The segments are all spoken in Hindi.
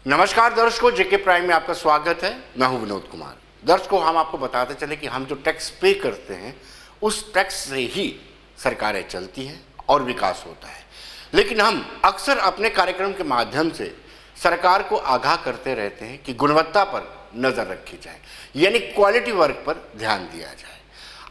नमस्कार दर्शकों, जेके प्राइम में आपका स्वागत है। मैं हूं विनोद कुमार। दर्शकों, हम आपको बताते चले कि हम जो टैक्स पे करते हैं उस टैक्स से ही सरकारें चलती हैं और विकास होता है। लेकिन हम अक्सर अपने कार्यक्रम के माध्यम से सरकार को आगाह करते रहते हैं कि गुणवत्ता पर नज़र रखी जाए, यानी क्वालिटी वर्क पर ध्यान दिया जाए।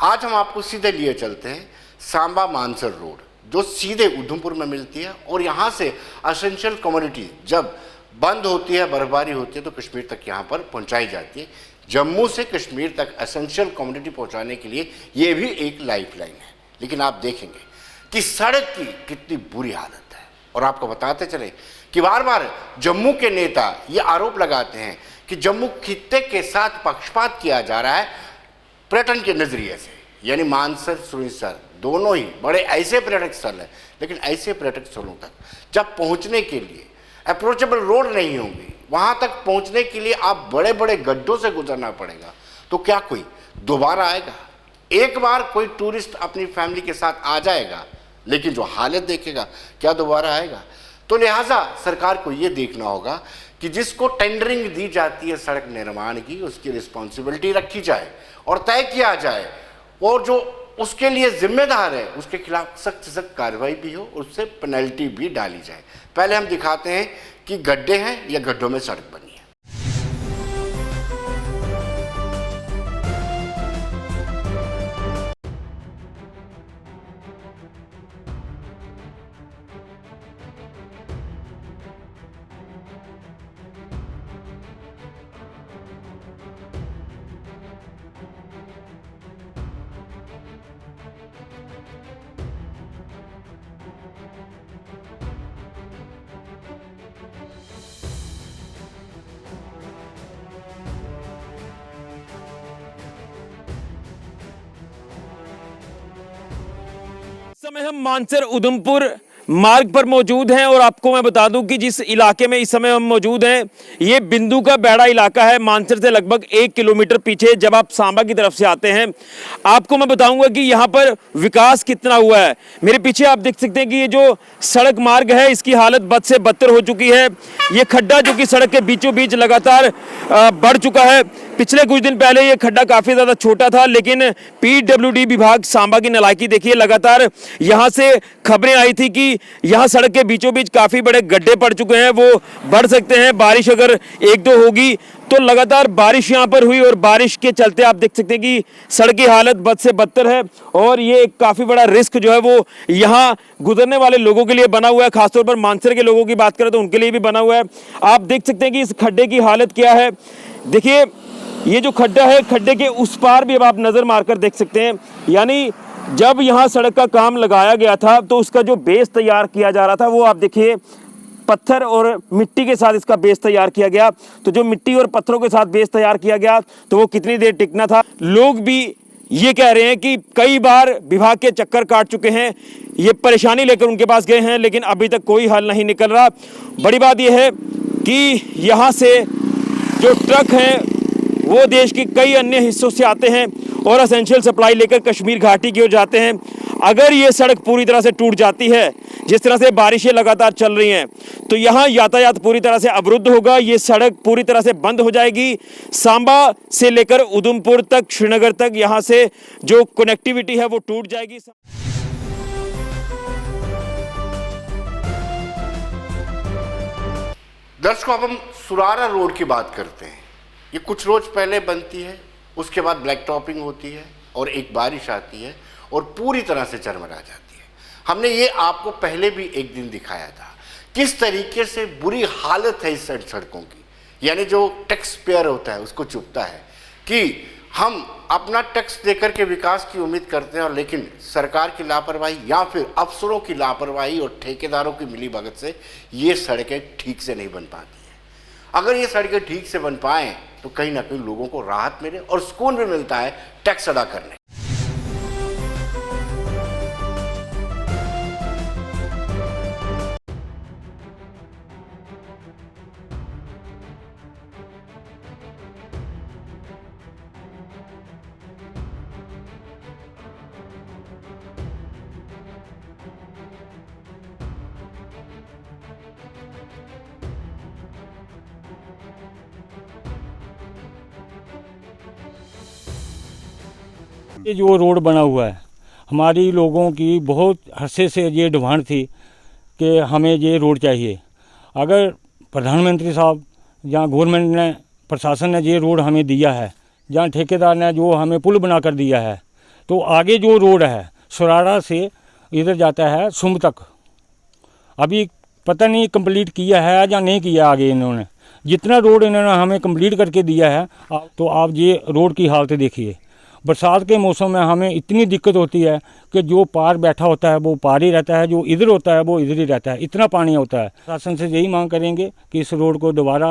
आज हम आपको सीधे लिए चलते हैं सांबा मानसर रोड, जो सीधे उधमपुर में मिलती है, और यहाँ से असेंशियल कमोडिटी जब बंद होती है, बर्फबारी होती है, तो कश्मीर तक यहाँ पर पहुँचाई जाती है। जम्मू से कश्मीर तक एसेंशियल कमोडिटी पहुँचाने के लिए ये भी एक लाइफलाइन है। लेकिन आप देखेंगे कि सड़क की कितनी बुरी हालत है। और आपको बताते चले कि बार बार जम्मू के नेता ये आरोप लगाते हैं कि जम्मू खित्ते के साथ पक्षपात किया जा रहा है पर्यटन के नज़रिए से, यानी मानसर सुरिंसर दोनों ही बड़े ऐसे पर्यटक स्थल हैं। लेकिन ऐसे पर्यटक स्थलों तक जब पहुँचने के लिए अप्रोचेबल रोड नहीं होंगी, वहाँ तक पहुँचने के लिए आप बड़े बड़े गड्ढों से गुजरना पड़ेगा, तो क्या कोई दोबारा आएगा? एक बार कोई टूरिस्ट अपनी फैमिली के साथ आ जाएगा, लेकिन जो हालत देखेगा, क्या दोबारा आएगा? तो लिहाजा सरकार को ये देखना होगा कि जिसको टेंडरिंग दी जाती है सड़क निर्माण की, उसकी रिस्पॉन्सिबिलिटी रखी जाए और तय किया जाए, और जो उसके लिए जिम्मेदार है उसके खिलाफ सख्त से सख्त कार्रवाई भी हो, उससे पेनल्टी भी डाली जाए। पहले हम दिखाते हैं कि गड्ढे हैं या गड्ढों में सड़क बनी है। इस समय हम मानसर उधमपुर मार्ग पर मौजूद हैं और आपको मैं बता दूं कि जिस इलाके में इस समय हम मौजूद हैं, ये बिंदु का बेड़ा इलाका है। मानसर से लगभग 1 किलोमीटर पीछे जब आप सांबा की तरफ से आते हैं, आपको मैं बताऊंगा कि यहाँ पर विकास कितना हुआ है। मेरे पीछे आप देख सकते हैं कि ये जो सड़क मार्ग है, इसकी हालत बद से बदतर हो चुकी है। ये खड्डा जो कि सड़क के बीचों बीच लगातार बढ़ चुका है। पिछले कुछ दिन पहले ये खड्डा काफ़ी ज़्यादा छोटा था, लेकिन पीडब्ल्यूडी विभाग सांबा की नालायकी देखिए, लगातार यहाँ से खबरें आई थी कि यहाँ सड़क के बीचों बीच काफ़ी बड़े गड्ढे पड़ चुके हैं, वो बढ़ सकते हैं। बारिश अगर 1-2 होगी तो लगातार बारिश यहाँ पर हुई, और बारिश के चलते आप देख सकते हैं कि सड़क की हालत बद से बदतर है, और ये काफ़ी बड़ा रिस्क जो है वो यहाँ गुजरने वाले लोगों के लिए बना हुआ है। खासतौर पर मानसर के लोगों की बात करें तो उनके लिए भी बना हुआ है। आप देख सकते हैं कि इस खड्डे की हालत क्या है। देखिए, ये जो खड्डा है, खड्डे के उस पार भी अब आप नज़र मारकर देख सकते हैं। यानी जब यहाँ सड़क का काम लगाया गया था तो उसका जो बेस तैयार किया जा रहा था, वो आप देखिए पत्थर और मिट्टी के साथ इसका बेस तैयार किया गया। तो जो मिट्टी और पत्थरों के साथ बेस तैयार किया गया तो वो कितनी देर टिकना था। लोग भी ये कह रहे हैं कि कई बार विभाग के चक्कर काट चुके हैं, ये परेशानी लेकर उनके पास गए हैं, लेकिन अभी तक कोई हल नहीं निकल रहा। बड़ी बात यह है कि यहाँ से जो ट्रक हैं वो देश के कई अन्य हिस्सों से आते हैं और एसेंशियल सप्लाई लेकर कश्मीर घाटी की ओर जाते हैं। अगर ये सड़क पूरी तरह से टूट जाती है, जिस तरह से बारिशें लगातार चल रही हैं, तो यहाँ यातायात पूरी तरह से अवरुद्ध होगा। ये सड़क पूरी तरह से बंद हो जाएगी। सांबा से लेकर उधमपुर तक, श्रीनगर तक यहाँ से जो कनेक्टिविटी है वो टूट जाएगी। दर्शकों, अब हम सुरारा रोड की बात करते हैं। ये कुछ रोज पहले बनती है, उसके बाद ब्लैक टॉपिंग होती है और एक बारिश आती है और पूरी तरह से चरमरा जाती है। हमने ये आपको पहले भी एक दिन दिखाया था किस तरीके से बुरी हालत है इस सड़कों की। यानी जो टैक्स पेयर होता है उसको चुभता है कि हम अपना टैक्स देकर के विकास की उम्मीद करते हैं, और लेकिन सरकार की लापरवाही या फिर अफसरों की लापरवाही और ठेकेदारों की मिलीभगत से ये सड़कें ठीक से नहीं बन पाती हैं। अगर ये सड़कें ठीक से बन पाएँ तो कहीं ना कहीं लोगों को राहत मिले और सुकून भी मिलता है टैक्स अदा करने। ये जो रोड बना हुआ है, हमारी लोगों की बहुत अरसे से ये डिमांड थी कि हमें ये रोड चाहिए। अगर प्रधानमंत्री साहब या गवर्नमेंट ने, प्रशासन ने ये रोड हमें दिया है, जहाँ ठेकेदार ने जो हमें पुल बना कर दिया है, तो आगे जो रोड है सुराड़ा से इधर जाता है सुम तक, अभी पता नहीं कंप्लीट किया है या नहीं किया आगे इन्होंने। जितना रोड इन्होंने हमें कंप्लीट करके दिया है, तो आप ये रोड की हालत देखिए। बरसात के मौसम में हमें इतनी दिक्कत होती है कि जो पार बैठा होता है वो पार ही रहता है, जो इधर होता है वो इधर ही रहता है, इतना पानी होता है। शासन से यही मांग करेंगे कि इस रोड को दोबारा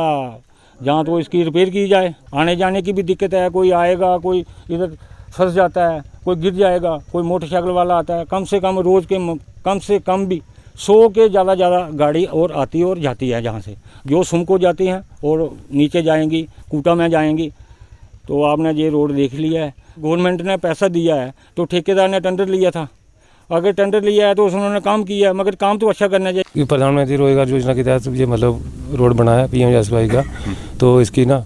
जहाँ तो इसकी रिपेयर की जाए। आने जाने की भी दिक्कत है, कोई आएगा, कोई इधर फंस जाता है, कोई गिर जाएगा, कोई मोटरसाइकिल वाला आता है। कम से कम रोज़ के कम से कम भी 100 के ज़्यादा गाड़ी और आती है और जाती है, जहाँ से जो सुम को जाती हैं और नीचे जाएंगी, कूटा में जाएंगी। तो आपने ये रोड देख लिया है, गवर्नमेंट ने पैसा दिया है तो ठेकेदार ने टेंडर लिया था। अगर टेंडर लिया है तो उन्होंने काम किया है, मगर काम तो अच्छा करना चाहिए। प्रधानमंत्री रोजगार योजना के तहत ये मतलब रोड बना है PMJSY का, तो इसकी ना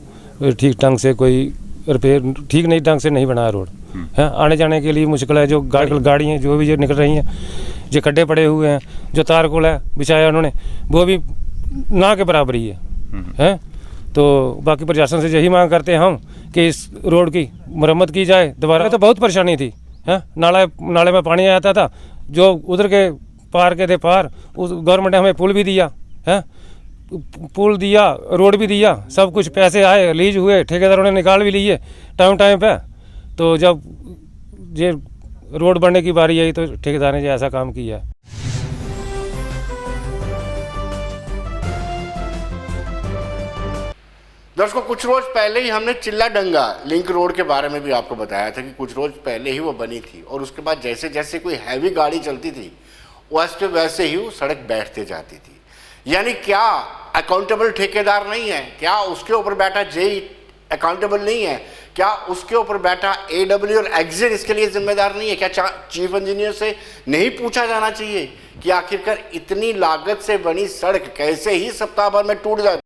ठीक ढंग से कोई रिपेयर ठीक नहीं ढंग से नहीं बनाया रोड है। आने जाने के लिए मुश्किल है। जो गाड़ी हैं जो भी जो निकल रही हैं, जो खड्डे पड़े हुए हैं, जो तारकोल है बिछाया उन्होंने, वो भी ना के बराबर ही है। तो बाकी प्रशासन से यही मांग करते हैं हम कि इस रोड की मरम्मत की जाए दोबारा। तो बहुत परेशानी थी, है नाले में पानी आता था, जो उधर के पार के थे पार, उस गवर्नमेंट ने हमें पुल भी दिया है, पुल दिया, रोड भी दिया, सब कुछ पैसे आए, रिलीज हुए, ठेकेदारों ने निकाल भी लिए टाइम पे। तो जब ये रोड बनने की बारी आई तो ठेकेदार ने जो ऐसा काम किया। दर्शकों, कुछ रोज पहले ही हमने चिल्ला डंगा लिंक रोड के बारे में भी आपको बताया था कि कुछ रोज पहले ही वो बनी थी और उसके बाद जैसे जैसे कोई हैवी गाड़ी चलती थी वैसे ही वो सड़क बैठते जाती थी। यानी क्या अकाउंटेबल ठेकेदार नहीं है? क्या उसके ऊपर बैठा जेई अकाउंटेबल नहीं है? क्या उसके ऊपर बैठा AW और एक्जिट इसके लिए जिम्मेदार नहीं है? क्या चीफ इंजीनियर से नहीं पूछा जाना चाहिए कि आखिरकार इतनी लागत से बनी सड़क कैसे ही सप्ताह भर में टूट जाती?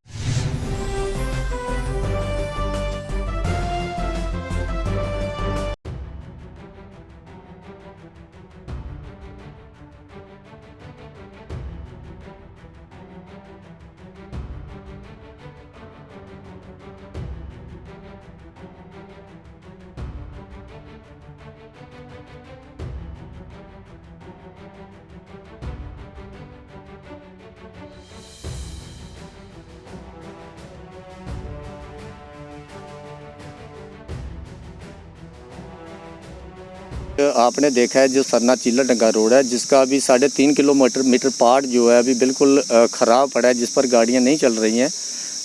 आपने देखा है जो सरना चिल्ला डंगा रोड है, जिसका अभी 3.5 किलोमीटर पार्ट जो है अभी बिल्कुल ख़राब पड़ा है, जिस पर गाड़ियां नहीं चल रही हैं।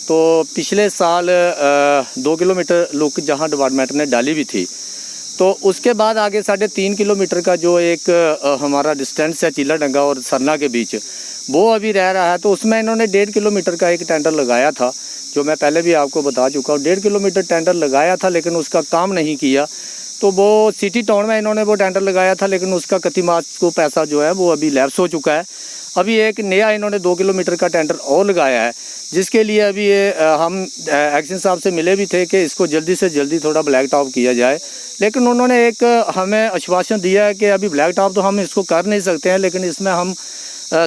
तो पिछले साल 2 किलोमीटर लुक जहां डिपार्टमेंट ने डाली भी थी, तो उसके बाद आगे 3.5 किलोमीटर का जो एक हमारा डिस्टेंस है चिल्ला डंगा और सरना के बीच, वो अभी रह रहा है। तो उसमें इन्होंने 1.5 किलोमीटर का एक टेंडर लगाया था, जो मैं पहले भी आपको बता चुका हूँ। 1.5 किलोमीटर टेंडर लगाया था लेकिन उसका काम नहीं किया। तो वो सिटी टाउन में इन्होंने वो टेंडर लगाया था, लेकिन उसका कति मार्च को पैसा जो है वो अभी लैप्स हो चुका है। अभी एक नया इन्होंने 2 किलोमीटर का टेंडर और लगाया है, जिसके लिए अभी हम एक्शन साहब से मिले भी थे कि इसको जल्दी से जल्दी थोड़ा ब्लैक टॉप किया जाए। लेकिन उन्होंने एक हमें आश्वासन दिया है कि अभी ब्लैक टॉप तो हम इसको कर नहीं सकते हैं, लेकिन इसमें हम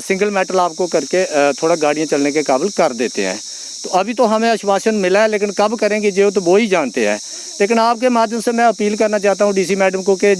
सिंगल मेटल आपको करके थोड़ा गाड़ियाँ चलने के काबिल कर देते हैं। तो अभी तो हमें आश्वासन मिला है, लेकिन कब करेंगे जो तो वो ही जानते हैं। लेकिन आपके माध्यम से मैं अपील करना चाहता हूँ DC मैडम को कि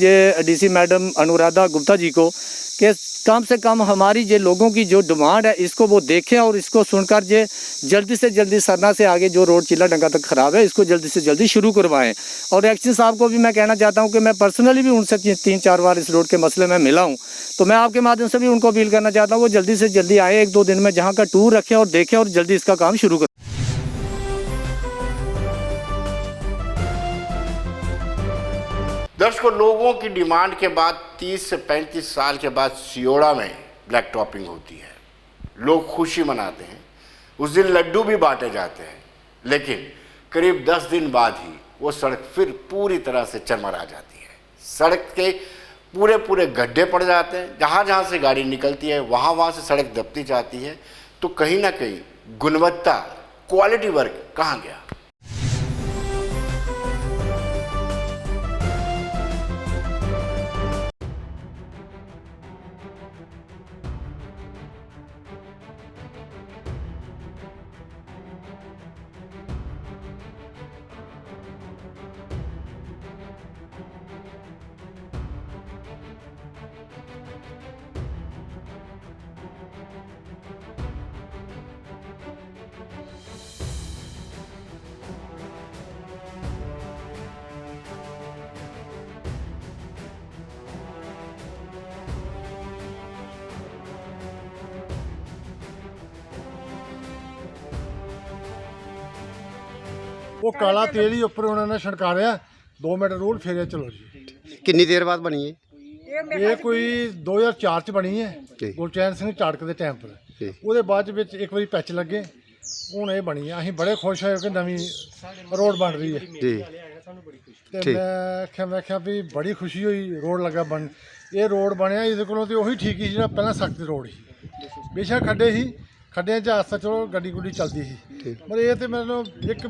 DC मैडम अनुराधा गुप्ता जी को कि कम से कम हमारी जो लोगों की जो डिमांड है इसको वो देखें और इसको सुनकर जे जल्दी से जल्दी सरना से आगे जो रोड चिल्ला डंगा तक ख़राब है इसको जल्दी से जल्दी शुरू करवाएं। और एक्शन साहब को भी मैं कहना चाहता हूं कि मैं पर्सनली भी उनसे 3-4 बार इस रोड के मसले में मिला हूं, तो मैं आपके माध्यम से भी उनको अपील करना चाहता हूँ वो जल्दी से जल्दी आए, 1-2 दिन में जहाँ का टूर रखें और देखें और जल्दी इसका काम शुरू करें। दर्शकों, लोगों की डिमांड के बाद 30 से 35 साल के बाद सियोड़ा में ब्लैक टॉपिंग होती है। लोग खुशी मनाते हैं, उस दिन लड्डू भी बांटे जाते हैं, लेकिन करीब 10 दिन बाद ही वो सड़क फिर पूरी तरह से चरमरा जाती है। सड़क के पूरे गड्ढे पड़ जाते हैं, जहाँ से गाड़ी निकलती है वहाँ से सड़क दबती जाती है। तो कहीं ना कहीं गुणवत्ता, क्वालिटी वर्क कहाँ गया? ਉਹ ਕਾਲਾ ਤੇਲ ਹੀ ਉੱਪਰ ਉਹਨਾਂ ਨੇ ਛਣਕਾਰਿਆ 2 ਮਿੰਟ ਰੋਲ ਫੇਰਿਆ ਚਲੋ ਜੀ। ਕਿੰਨੀ ਦੇਰ ਬਾਅਦ ਬਣੀ ਹੈ ਇਹ ਕੋਈ 2004 ਚ ਬਣੀ ਹੈ ਜੀ। ਗੁਰਚੈਨ ਸਿੰਘ ਚਾੜਕ ਦੇ ਟਾਈਮ ਪਰ। ਜੀ। ਉਹਦੇ ਬਾਅਦ ਵਿੱਚ ਇੱਕ ਵਾਰੀ ਪੈਚ ਲੱਗੇ, ਹੁਣ ਇਹ ਬਣੀ ਹੈ। ਅਸੀਂ ਬੜੇ ਖੁਸ਼ ਹੋਏ ਕਿ ਨਵੀਂ ਰੋਡ ਬਣ ਰਹੀ ਹੈ ਜੀ ਤੇ ਠੀਕ। ਮੈਂ ਕਿਹਾ ਵੀ ਬੜੀ ਖੁਸ਼ੀ ਹੋਈ ਰੋਡ ਲੱਗਾ ਬਣ। ਇਹ ਰੋਡ ਬਣਿਆ ਇਹਦੇ ਕੋਲੋਂ ਤੇ ਉਹੀ ਠੀਕ ਸੀ ਜਿਹੜਾ ਪਹਿਲਾਂ ਸਖਤ ਰੋਡ ਸੀ। ਬੇਸ਼ੱਕ ਖੱਡੇ ਸੀ, ਖੱਡਿਆਂ 'ਚ ਆਸਤਾ ਚਲੋ ਗੱਡੀ ਗੁੱਡੀ ਚੱਲਦੀ ਸੀ, ਪਰ ਇਹ ਤੇ ਮਤਲਬ ਇੱਕ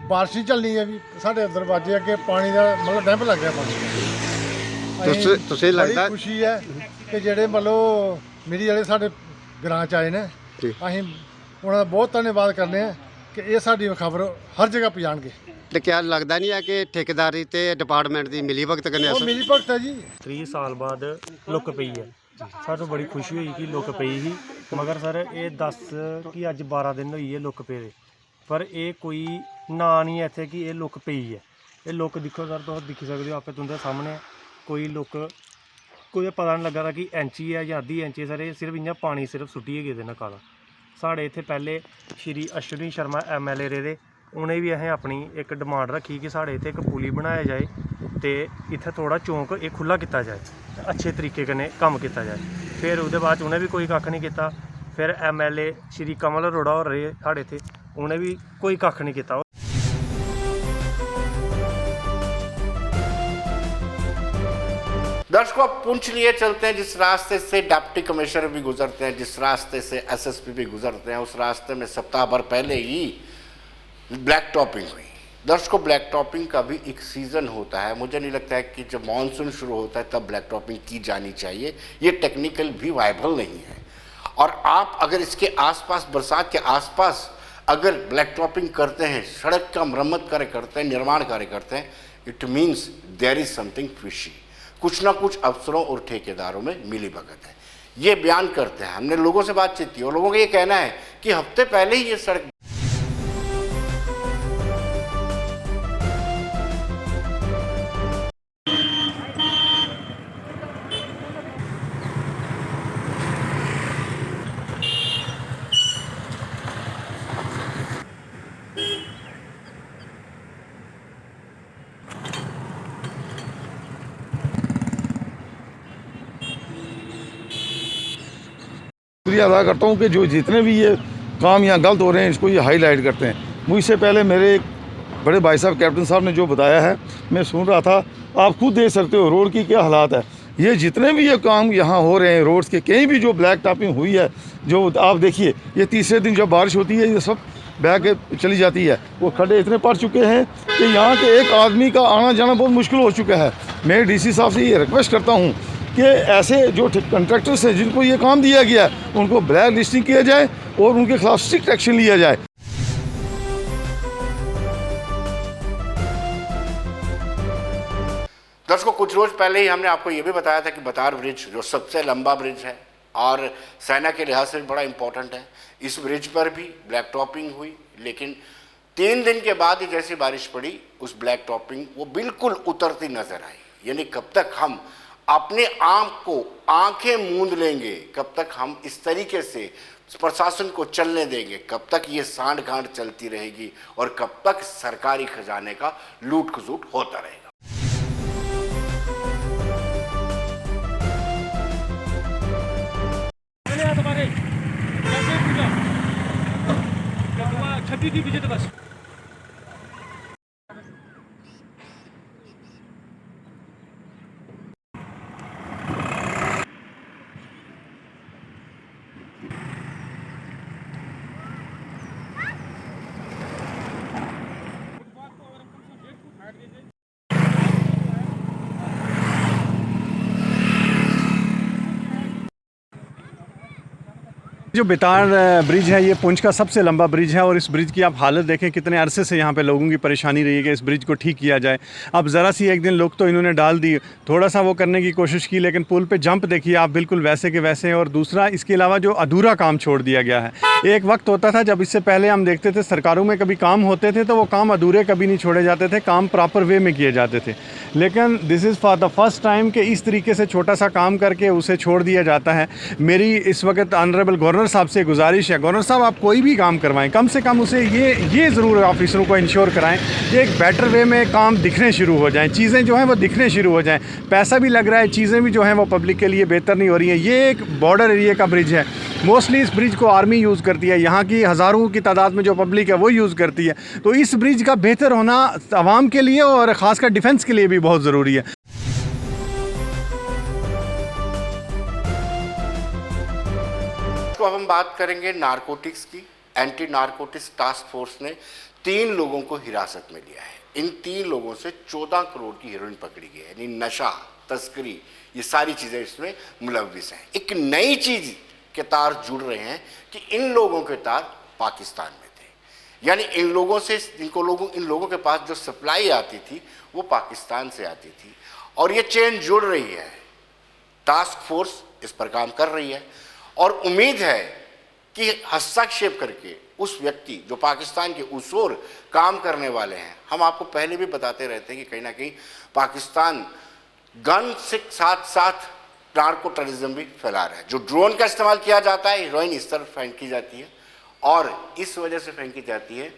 ਬਾਰਿਸ਼ ਹੀ ਚੱਲਣੀ ਹੈ ਵੀ ਸਾਡੇ ਦਰਵਾਜ਼ੇ ਅੱਗੇ ਪਾਣੀ ਦਾ ਮਤਲਬ ਡੈਂਪ ਲੱਗ ਗਿਆ ਪਾਣੀ। ਤੁਸੀਂ ਲੱਗਦਾ ਬੜੀ ਖੁਸ਼ੀ ਹੈ ਕਿ ਜਿਹੜੇ ਮਤਲਬ ਮੇਰੀ ਵਾਲੇ ਸਾਡੇ ਗ੍ਰਾਂ 'ਚ ਆਏ ਨੇ, ਜੀ। ਅਸੀਂ ਉਹਨਾਂ ਦਾ ਬਹੁਤ ਧੰਨਵਾਦ ਕਰਦੇ ਹਾਂ ਕਿ ਇਹ ਸਾਡੀ ਖਬਰ ਹਰ ਜਗ੍ਹਾ ਪਹੁੰਚਾਉਣਗੇ। ਤੇ ਕਿਆ ਲੱਗਦਾ ਨਹੀਂ ਹੈ ਕਿ ਠੇਕੇਦਾਰੀ ਤੇ ਡਿਪਾਰਟਮੈਂਟ ਦੀ ਮਿਲੀ ਵਕਤ ਕਰਨੇ ਉਹ ਮਿਲੀ ਭਗਤ ਹੈ ਜੀ। 30 ਸਾਲ ਬਾਅਦ ਲੁੱਕ ਪਈ ਹੈ। ਸਾਨੂੰ ਬੜੀ ਖੁਸ਼ੀ ਹੋਈ ਕਿ ਲੁੱਕ ਪਈ ਸੀ, ਮਗਰ ਸਰ ਇਹ ਦੱਸ ਕਿ ਅੱਜ 12 ਦਿਨ ਹੋਈ ਹੈ ਲੁੱਕ ਪਏ ਦੇ, ਪਰ ਇਹ ਕੋਈ ਨਾਂ ਨਹੀਂ ਹੈ ਇੱਥੇ ਕਿ ਇਹ ਲੁੱਕ ਪਈ ਹੈ। ਇਹ ਲੁੱਕ ਦੇਖੋ ਸਰ, ਤੁਸੀਂ ਦਿਖ ਸਕਦੇ ਹੋ ਆਪੇ ਤੁੰਦੇ ਸਾਹਮਣੇ, ਕੋਈ ਲੁੱਕ ਕੋਈ ਪਤਾ ਨਹੀਂ ਲੱਗਾ ਕਿ ਇੰਚੀ ਹੈ ਜਾਂ ਅੱਧੀ ਇੰਚੀ। ਸਰ ਇਹ ਸਿਰਫ ਇਆਂ ਪਾਣੀ ਸਿਰਫ ਸੁੱਟੀਏ ਗਏ ਦੇ ਨਾ ਕਾਲਾ। साढ़े इत्थे पहले श्री अश्विनी शर्मा MLA रेह्दे, उ'नें भी असें अपनी एक डिमांड रखी कि साढ़े इत्थे एक पुली बनाया जाए ते इत्थे थोड़ा चौंक एक खुला किया जाए, अच्छे तरीके कन्नै कम्म किया जाए। फिर उहदे बाद उ'नें भी कोई कक्ख नहीं कीता। फिर MLA श्री कमल अरोड़ा होर रेह् साढ़े इत्थे, उ'नें भी कोई कक्ख नहीं कीता। दर्शकों, अब पुंछ लिए चलते हैं। जिस रास्ते से डिप्टी कमिश्नर भी गुजरते हैं, जिस रास्ते से SSP भी गुजरते हैं, उस रास्ते में सप्ताह भर पहले ही ब्लैक टॉपिंग हुई। दर्शकों, ब्लैक टॉपिंग का भी एक सीज़न होता है। मुझे नहीं लगता है कि जब मानसून शुरू होता है तब ब्लैक टॉपिंग की जानी चाहिए। ये टेक्निकल भी वायबल नहीं है। और आप अगर इसके आसपास, बरसात के आसपास अगर ब्लैक टॉपिंग करते हैं, सड़क का मरम्मत कार्य करते हैं, निर्माण कार्य करते हैं, it means there is something fishy. कुछ ना कुछ अफसरों और ठेकेदारों में मिली भगत है। ये बयान करते हैं। हमने लोगों से बातचीत की और लोगों का ये कहना है कि हफ्ते पहले ही ये सड़क शुक्रिया अदा करता हूँ कि जो जितने भी ये काम यहाँ गलत हो रहे हैं इसको ये हाईलाइट करते हैं। मुझसे पहले मेरे एक बड़े भाई साहब कैप्टन साहब ने जो बताया है मैं सुन रहा था। आप खुद देख सकते हो रोड की क्या हालात है। ये जितने भी ये काम यहाँ हो रहे हैं रोड्स के, कहीं भी जो ब्लैक टॉपिंग हुई है, जो आप देखिए ये तीसरे दिन जब बारिश होती है ये सब बह के चली जाती है। वो खड्डे इतने पड़ चुके हैं कि यहाँ के एक आदमी का आना जाना बहुत मुश्किल हो चुका है। मैं DC साहब से ये रिक्वेस्ट करता हूँ कि ऐसे जो कंट्रैक्टर्स हैं जिनको ये काम दिया गया है उनको ब्लैक लिस्टिंग किया जाए और उनके खिलाफ स्ट्रिक्ट एक्शन लिया जाए। दर्शकों, कुछ रोज पहले ही हमने आपको ये भी बताया था कि बतार ब्रिज जो सबसे लंबा ब्रिज है और सेना के लिहाज से बड़ा इंपॉर्टेंट है, इस ब्रिज पर भी ब्लैक टॉपिंग हुई। लेकिन 3 दिन के बाद ही जैसी बारिश पड़ी उस ब्लैक टॉपिंग वो बिल्कुल उतरती नजर आई। यानी कब तक हम अपने आंख को आंखें मूंद लेंगे, कब तक हम इस तरीके से प्रशासन को चलने देंगे, कब तक ये सांड गांड चलती रहेगी और कब तक सरकारी खजाने का लूट खसूट होता रहेगा। छब्बीस की विजय बस जो बेतार ब्रिज है ये पुंछ का सबसे लंबा ब्रिज है और इस ब्रिज की आप हालत देखें, कितने अरसे से यहाँ पे लोगों की परेशानी रही है कि इस ब्रिज को ठीक किया जाए। अब ज़रा सी एक दिन लोग तो इन्होंने डाल दी, थोड़ा सा वो करने की कोशिश की, लेकिन पुल पे जंप देखिए आप बिल्कुल वैसे के वैसे। और दूसरा इसके अलावा जो अधूरा काम छोड़ दिया गया है। एक वक्त होता था जब इससे पहले हम देखते थे सरकारों में कभी काम होते थे तो वो काम अधूरे कभी नहीं छोड़े जाते थे, काम प्रॉपर वे में किए जाते थे। लेकिन this is for the first time कि इस तरीके से छोटा सा काम करके उसे छोड़ दिया जाता है। मेरी इस वक्त ऑनरेबल गवर्नर साहब से गुजारिश है, गवर्नर साहब आप कोई भी काम करवाएं, कम से कम उसे ये ज़रूर ऑफिसरों को इंश्योर कराएं कि एक बेटर वे में काम दिखने शुरू हो जाएं, चीज़ें जो हैं वो दिखने शुरू हो जाएं। पैसा भी लग रहा है, चीज़ें भी जो हैं वो पब्लिक के लिए बेहतर नहीं हो रही हैं। ये एक बॉर्डर एरिया का ब्रिज है, मोस्टली इस ब्रिज को आर्मी यूज़ करती है, यहाँ की हज़ारों की तादाद में जो पब्लिक है वो यूज़ करती है। तो इस ब्रिज का बेहतर होना आवाम के लिए और ख़ासकर डिफेंस के लिए भी बहुत ज़रूरी है। तो अब हम बात करेंगे नारकोटिक्स की। एंटी नारकोटिक्स टास्क फोर्स ने 3 लोगों को हिरासत में लिया है। इन 3 लोगों से 14 करोड़ की हेरोइन पकड़ी गई है, यानी नशा, तस्करी, ये सारी चीज़ें इसमें मुलव्विस हैं। एक नई चीज़ के तार जुड़ रहे हैं कि इन लोगों के तार पाकिस्तान में थे, यानी इन लोगों के पास जो सप्लाई आती थी वो पाकिस्तान से आती थी और ये चेन जुड़ रही है। टास्क फोर्स इस पर काम कर रही है और उम्मीद है कि हस्तक्षेप करके उस व्यक्ति जो पाकिस्तान के उस ओर काम करने वाले हैं, हम आपको पहले भी बताते रहते हैं कि कहीं ना कहीं पाकिस्तान गन से साथ साथ नार्को टेररिज्म भी फैला रहा है। जो ड्रोन का इस्तेमाल किया जाता है, हीरोइन इस तरफ फेंकी जाती है और इस वजह से फेंकी जाती है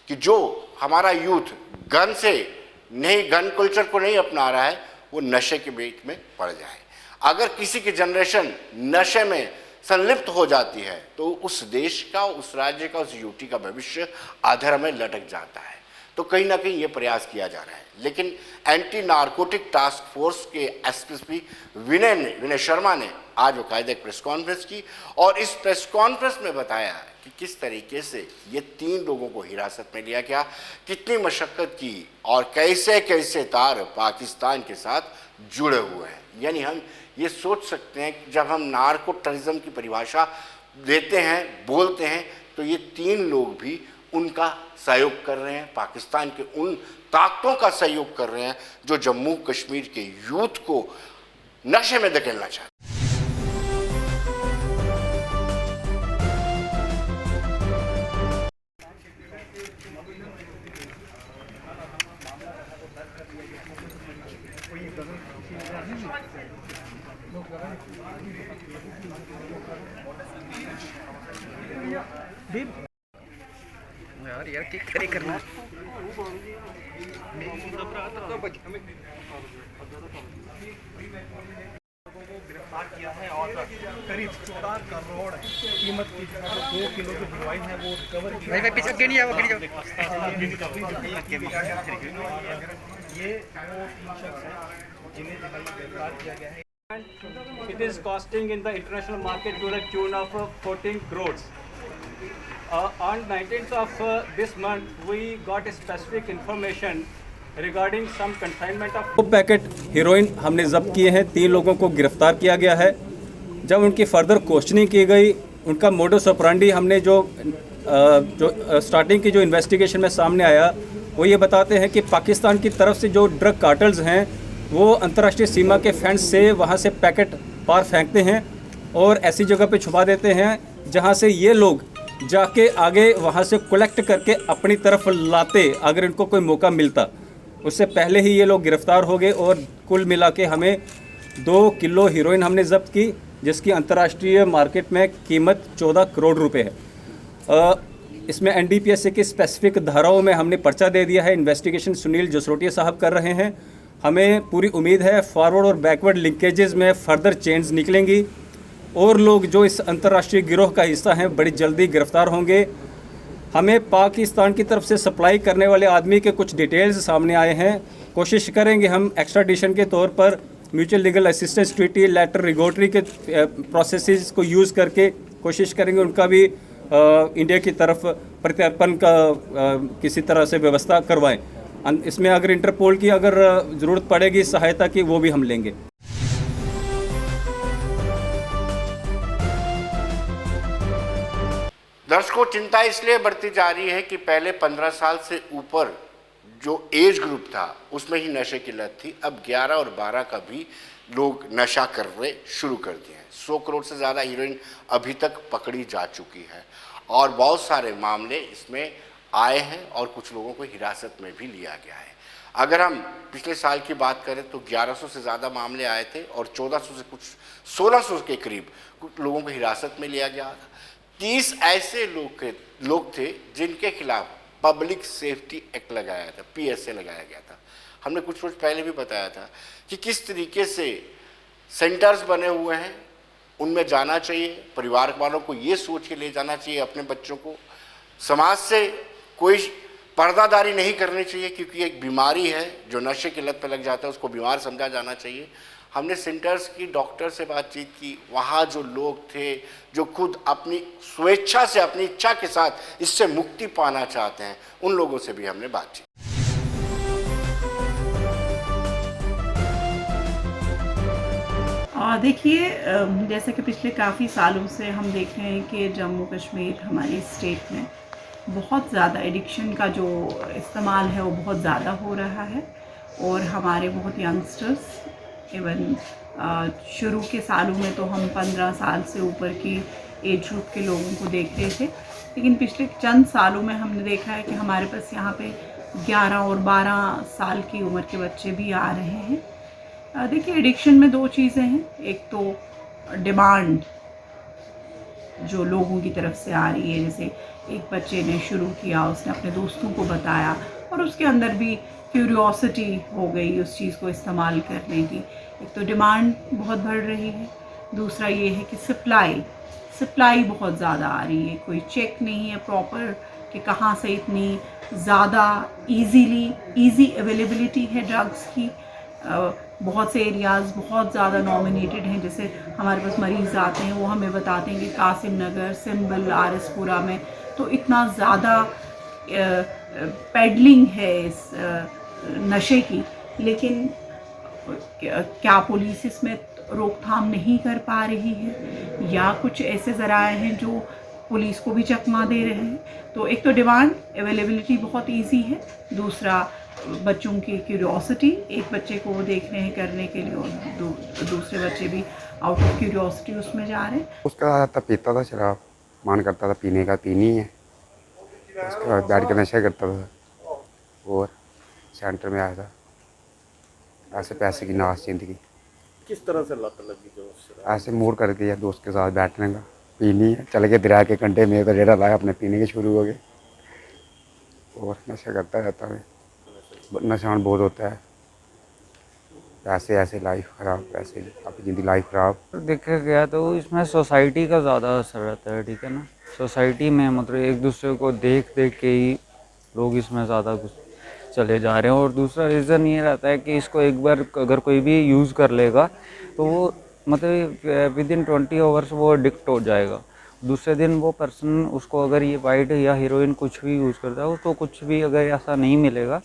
कि जो हमारा यूथ गन कल्चर को नहीं अपना रहा है वो नशे के बीच में पड़ जाए। अगर किसी की जनरेशन नशे में संलिप्त हो जाती है तो उस देश का, उस राज्य का, उस यूटी का भविष्य आधर में लटक जाता है। तो कहीं ना कहीं ये प्रयास किया जा रहा है। लेकिन एंटी नारकोटिक टास्क फोर्स के एसपी विनय शर्मा ने आज बाकायदा एक प्रेस कॉन्फ्रेंस की और इस प्रेस कॉन्फ्रेंस में बताया कि किस तरीके से ये 3 लोगों को हिरासत में लिया गया, कितनी मशक्क़त की और कैसे कैसे तार पाकिस्तान के साथ जुड़े हुए हैं। यानी हम ये सोच सकते हैं कि जब हम नार्को टेररिज्म की परिभाषा देते हैं, बोलते हैं, तो ये 3 लोग भी उनका सहयोग कर रहे हैं, पाकिस्तान के उन ताकतों का सहयोग कर रहे हैं जो जम्मू कश्मीर के यूथ को नशे में धकेलना चाहते हैं। यार ठीक करे करना गिरफ्तार किया है और करीब 14 करोड़ कीमत की 2 किलो की हेरोइन है वो रिकवर की। भाई पीछे नहीं है वो गिर जाओ। ये वो 3 शख्स हैं जिन्हें गिरफ्तार किया गया है। It is costing in the international market to the tune of 14 crores. On 19th of this month, we got a specific information regarding some consignment of 2 packet heroine हमने जब्त किए हैं। 3 लोगों को गिरफ्तार किया गया है। जब उनकी फर्दर क्वेश्चनिंग की गई, उनका मोडस ऑपरेंडी हमने जो स्टार्टिंग की जो इन्वेस्टिगेशन में सामने आया वो ये बताते हैं कि पाकिस्तान की तरफ से जो ड्रग कार्टल्स हैं वो अंतर्राष्ट्रीय सीमा के फेंस से वहाँ से पैकेट पार फेंकते हैं और ऐसी जगह पे छुपा देते हैं जहाँ से ये लोग जाके आगे वहाँ से कलेक्ट करके अपनी तरफ लाते अगर इनको कोई मौका मिलता। उससे पहले ही ये लोग गिरफ्तार हो गए और कुल मिला के हमें 2 किलो हीरोइन हमने जब्त की जिसकी अंतर्राष्ट्रीय मार्केट में कीमत 14 करोड़ रुपए है। इसमें एनडीपीएस की स्पेसिफिक धाराओं में हमने पर्चा दे दिया है। इन्वेस्टिगेशन सुनील जसरोटिया साहब कर रहे हैं। हमें पूरी उम्मीद है फॉरवर्ड और बैकवर्ड लिंकेजेस में फर्दर चेंज निकलेंगी और लोग जो इस अंतर्राष्ट्रीय गिरोह का हिस्सा हैं बड़ी जल्दी गिरफ्तार होंगे। हमें पाकिस्तान की तरफ से सप्लाई करने वाले आदमी के कुछ डिटेल्स सामने आए हैं। कोशिश करेंगे हम एक्स्ट्राडिशन के तौर पर mutual legal assistance treaty, letter rogatory के प्रोसेसेस को यूज़ करके कोशिश करेंगे उनका भी इंडिया की तरफ प्रत्यर्पण का किसी तरह से व्यवस्था करवाएं। इसमें अगर इंटरपोल की अगर ज़रूरत पड़ेगी सहायता की वो भी हम लेंगे। दर्शकों, चिंता इसलिए बढ़ती जा रही है कि पहले 15 साल से ऊपर जो एज ग्रुप था उसमें ही नशे की लत थी। अब 11 और 12 का भी लोग नशा करने शुरू कर दिए हैं। 100 करोड़ से ज़्यादा हीरोइन अभी तक पकड़ी जा चुकी है और बहुत सारे मामले इसमें आए हैं और कुछ लोगों को हिरासत में भी लिया गया है। अगर हम पिछले साल की बात करें तो 1100 से ज़्यादा मामले आए थे और 1400 से कुछ 1600 के करीब कुछ लोगों को हिरासत में लिया गया था। 30 ऐसे लोग थे जिनके खिलाफ पब्लिक सेफ्टी एक्ट लगाया था, PSA लगाया गया था। हमने कुछ रोज पहले भी बताया था कि किस तरीके से सेंटर्स बने हुए हैं, उनमें जाना चाहिए। परिवार वालों को ये सोच के ले जाना चाहिए अपने बच्चों को, समाज से कोई पर्दादारी नहीं करनी चाहिए, क्योंकि एक बीमारी है जो नशे की लत पे लग जाता है, उसको बीमार समझा जाना चाहिए। हमने सेंटर्स की डॉक्टर से बातचीत की, वहाँ जो लोग थे जो खुद अपनी स्वेच्छा से, अपनी इच्छा के साथ इससे मुक्ति पाना चाहते हैं, उन लोगों से भी हमने बातचीत। देखिए, जैसे कि पिछले काफ़ी सालों से हम देख रहे हैं कि जम्मू कश्मीर हमारी स्टेट में बहुत ज़्यादा एडिक्शन का जो इस्तेमाल है वो बहुत ज़्यादा हो रहा है और हमारे बहुत यंगस्टर्स इवन शुरू के सालों में तो हम 15 साल से ऊपर की एज ग्रुप के लोगों को देखते थे, लेकिन पिछले चंद सालों में हमने देखा है कि हमारे पास यहाँ पे 11 और 12 साल की उम्र के बच्चे भी आ रहे हैं। देखिए, एडिक्शन में दो चीज़ें हैं, एक तो डिमांड जो लोगों की तरफ से आ रही है, जैसे एक बच्चे ने शुरू किया, उसने अपने दोस्तों को बताया और उसके अंदर भी क्यूरियोसिटी हो गई उस चीज़ को इस्तेमाल करने की। एक तो डिमांड बहुत बढ़ रही है, दूसरा ये है कि सप्लाई बहुत ज़्यादा आ रही है। कोई चेक नहीं है प्रॉपर कि कहाँ से इतनी ज़्यादा ईजी अवेलेबिलिटी है ड्रग्स की। बहुत से एरियाज़ बहुत ज़्यादा नॉमिनेटेड हैं, जैसे हमारे पास मरीज़ आते हैं वो हमें बताते हैं कि कासिम नगर, सिंबल, RS-पुरा में तो इतना ज़्यादा पेडलिंग है इस नशे की, लेकिन क्या पुलिस इसमें रोकथाम नहीं कर पा रही है या कुछ ऐसे ज़राए हैं जो पुलिस को भी चकमा दे रहे हैं। तो एक तो डिमांड अवेलेबिलिटी बहुत इजी है, दूसरा बच्चों की क्यूरियोसिटी, एक बच्चे को देख रहे हैं करने के लिए और दूसरे बच्चे भी आउट ऑफ क्यूरियोसिटी उसमें जा रहे हैं। उसका था पीता था शराब, मन करता था पीने का, पीनी है। उसके बाद बैठ के नशा करता था और सेंटर में आया था। ऐसे पैसे की नाश जिंदगी। किस तरह से लत लगी जो ऐसे मूड कर दिया दोस्त के साथ बैठने का, पीनी है, चले गए दरिया के कंढे में, तो रेड़ा लाया, अपने पीने के शुरू हो गए और नशा करता रहता है। नुकसान बहुत होता है, पैसे ऐसे लाइफ ख़राब, पैसे आपकी ज़िंदगी लाइफ ख़राब। देखा गया तो इसमें सोसाइटी का ज़्यादा असर रहता है, ठीक है ना। सोसाइटी में मतलब एक दूसरे को देख के ही लोग इसमें ज़्यादा कुछ चले जा रहे हैं। और दूसरा रीज़न ये रहता है कि इसको एक बार अगर कोई भी यूज़ कर लेगा तो वो मतलब विदिन 20 आवर्स वो एडिक्ट हो जाएगा। दूसरे दिन वो पर्सन उसको अगर ये वाइट या हीरोइन कुछ भी यूज़ करता है, उसको कुछ भी अगर ऐसा नहीं मिलेगा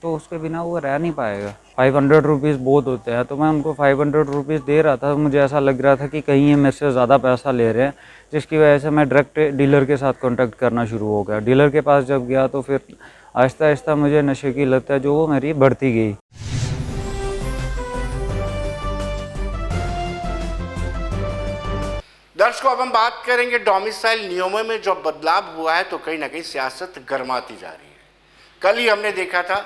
तो उसके बिना वो रह नहीं पाएगा। 500 रुपीज़ बहुत होते हैं, तो मैं उनको 500 रुपीज़ दे रहा था। मुझे ऐसा लग रहा था कि कहीं ये मेरे से ज़्यादा पैसा ले रहे हैं, जिसकी वजह से मैं डायरेक्ट डीलर के साथ कांटेक्ट करना शुरू हो गया। डीलर के पास जब गया तो फिर आहिस्ता आहिस्ता मुझे नशे की लत है जो वो मेरी बढ़ती गई। दर्शकों, अब हम बात करेंगे डोमिसाइल नियमों में जो बदलाव हुआ है, तो कहीं ना कहीं सियासत गर्माती जा रही है। कल ही हमने देखा था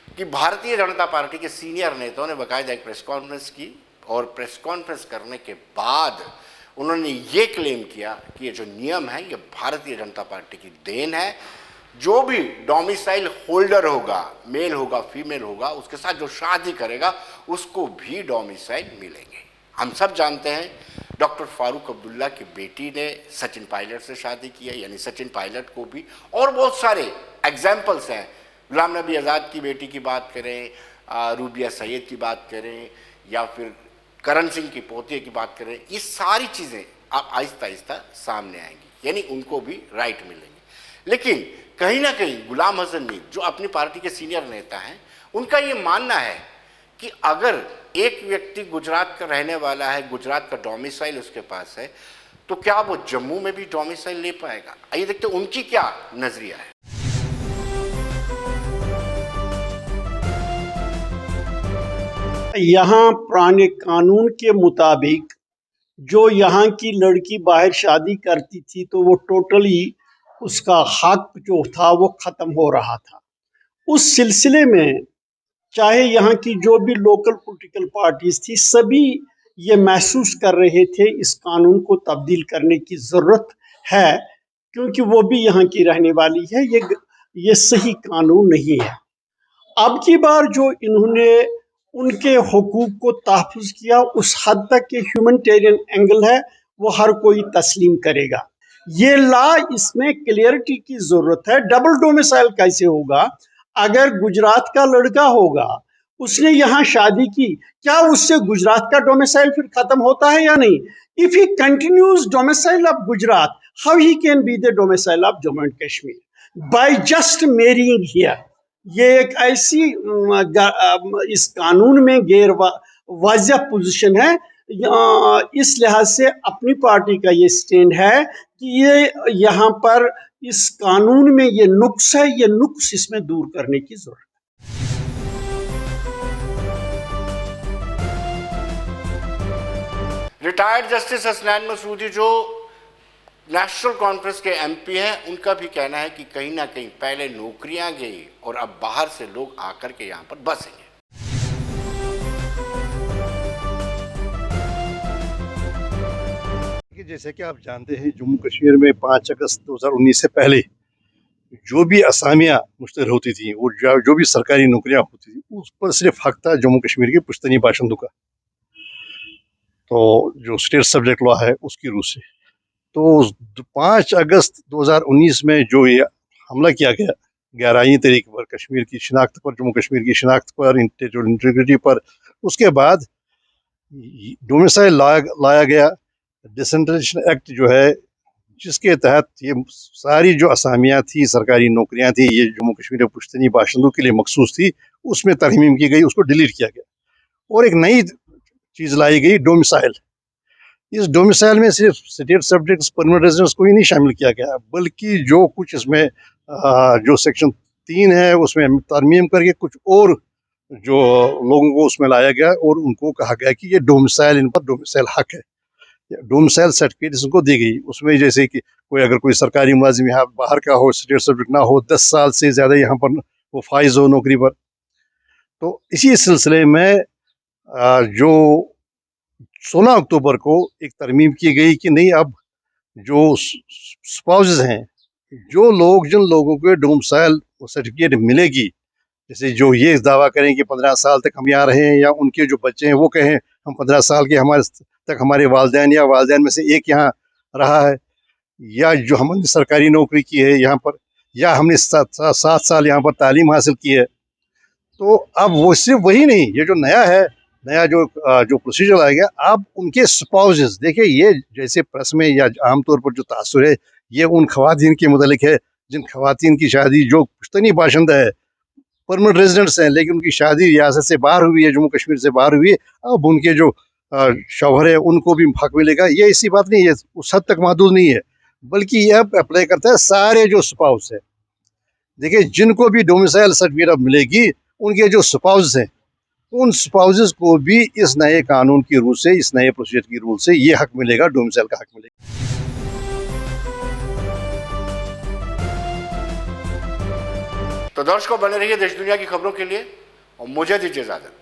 कि भारतीय जनता पार्टी के सीनियर नेताओं ने बाकायदा एक प्रेस कॉन्फ्रेंस की और प्रेस कॉन्फ्रेंस करने के बाद उन्होंने ये क्लेम किया कि ये जो नियम है ये भारतीय जनता पार्टी की देन है। जो भी डोमिसाइल होल्डर होगा, मेल होगा, फीमेल होगा, उसके साथ जो शादी करेगा उसको भी डोमिसाइल मिलेंगे। हम सब जानते हैं डॉक्टर फारूक अब्दुल्ला की बेटी ने सचिन पायलट से शादी की है, यानी सचिन पायलट को भी, और बहुत सारे एग्जाम्पल्स हैं। गुलाम नबी आज़ाद की बेटी की बात करें, रूबिया सैयद की बात करें, या फिर करण सिंह की पोते की बात करें, ये सारी चीज़ें अब आहिस्ता आहिस्ता सामने आएंगी, यानी उनको भी राइट मिलेंगे। लेकिन कहीं ना कहीं गुलाम हसन मीर जो अपनी पार्टी के सीनियर नेता हैं, उनका ये मानना है कि अगर एक व्यक्ति गुजरात का रहने वाला है, गुजरात का डोमिसाइल उसके पास है, तो क्या वो जम्मू में भी डोमिसाइल ले पाएगा? आइए देखते हैं उनकी क्या नजरिया है। यहाँ पुराने कानून के मुताबिक जो यहाँ की लड़की बाहर शादी करती थी तो वो टोटली उसका हक जो था वो ख़त्म हो रहा था। उस सिलसिले में चाहे यहाँ की जो भी लोकल पॉलिटिकल पार्टीज थी, सभी ये महसूस कर रहे थे इस कानून को तब्दील करने की ज़रूरत है, क्योंकि वो भी यहाँ की रहने वाली है। ये सही कानून नहीं है। अब की बार जो इन्होंने उनके हुकूक को तहफ़्फ़ुज़ किया, उस हद तक के ह्यूमैनिटेरियन एंगल है वो हर कोई तस्लीम करेगा। ये ला, इसमें क्लियरिटी की ज़रूरत है। डबल डोमिसाइल कैसे होगा? अगर गुजरात का लड़का होगा, उसने यहाँ शादी की, क्या उससे गुजरात का डोमिसाइल फिर ख़त्म होता है या नहीं? If he continues domicile of Gujarat, how he can be the domicile of Jammu and Kashmir by just marrying here? ये एक ऐसी इस कानून में गैर वाज़ेह पोजीशन है। इस लिहाज से अपनी पार्टी का ये स्टैंड है कि ये यहाँ पर इस कानून में ये नुक्स है, ये नुक्स इसमें दूर करने की जरूरत है। रिटायर्ड जस्टिस हसनैन मसूदी जो नेशनल कॉन्फ्रेंस के एमपी हैं, उनका भी कहना है कि कहीं ना कहीं पहले नौकरियां गई और अब बाहर से लोग आकर के यहाँ पर बसेंगे। जैसे कि आप जानते हैं, जम्मू कश्मीर में 5 अगस्त 2019 से पहले जो भी असामियाँ मुश्तहर होती थी और जो भी सरकारी नौकरियाँ होती थी, उस पर सिर्फ हक था जम्मू कश्मीर के पुश्तनी बाशिंदों का। तो जो स्टेट सब्जेक्ट लॉ है उसकी रूह से, तो 5 अगस्त 2019 में जो ये हमला किया गया 11वीं तारीख पर कश्मीर की शिनाख्त पर, जम्मू कश्मीर की शिनाख्त पर, इंटीग्रिटी पर, उसके बाद डोमिसाइल लाया गया, डिसेंट्रलाइजेशन एक्ट जो है, जिसके तहत ये सारी जो असामियाँ थी, सरकारी नौकरियाँ थी, ये जम्मू कश्मीर के पुश्तनी बाशिंदों के लिए मखसूस थी, उसमें तरमीम की गई, उसको डिलीट किया गया और एक नई चीज़ लाई गई, डोमिसाइल। इस डोमिसाइल में सिर्फ स्टेट सब्जेक्ट्स, परमानेंट रेजिडेंट्स को ही नहीं शामिल किया गया, बल्कि जो कुछ इसमें जो सेक्शन 3 है उसमें तरमीम करके कुछ और जो लोगों को उसमें लाया गया और उनको कहा गया कि ये डोमिसाइल, इन पर डोमिसाइल हक है, डोमिसाइल सर्टिफिकेट इसको दी गई। उसमें जैसे कि अगर कोई सरकारी मुलाजिम यहाँ बाहर का हो, स्टेट सब्जेक्ट ना हो, 10 साल से ज़्यादा यहाँ पर वो फाइज हो नौकरी पर। तो इसी सिलसिले में जो 16 अक्टूबर को एक तरमीम की गई कि नहीं, अब जो स्पाउसेस हैं, जो लोग, जिन लोगों को डोमिसाइल सर्टिफिकेट मिलेगी, जैसे जो ये दावा करें कि 15 साल तक हम यहाँ रहे हैं, या उनके जो बच्चे हैं वो कहें हम 15 साल के हमारे वालिदैन या वालिदैन में से एक यहाँ रहा है, या जो हमने सरकारी नौकरी की है यहाँ पर, या हमने 7 साल यहाँ पर तालीम हासिल की है। तो अब वो सिर्फ वही नहीं, ये जो नया है, नया जो प्रोसीजर आ गया, अब उनके स्पाउसेस, देखिए ये जैसे प्रेस में या आमतौर पर जो तासुर है, ये उन खवातीन के मुतालिक है जिन खवातीन की शादी जो पुश्तनी बाशिंदा है, परमानेंट रेजिडेंट्स हैं, लेकिन उनकी शादी रियासत से बाहर हुई है, जम्मू कश्मीर से बाहर हुई है, अब उनके जो शौहर है उनको भी हक मिलेगा। ये ऐसी बात नहीं है, उस हद तक महदूद नहीं है, बल्कि ये अब अप्लाई करता है सारे जो स्पाउस है। देखिए, जिनको भी डोमिसाइल सर्टिफिकेट अब मिलेगी, उनके जो स्पाउस हैं, उन स्पाउसेस को भी इस नए कानून की रूल से, इस नए प्रोसीजर की रूल से ये हक मिलेगा, डोमिसाइल का हक मिलेगा। तो दर्शकों, बने रहिए देश दुनिया की खबरों के लिए और मुझे दीजिए इजाजत।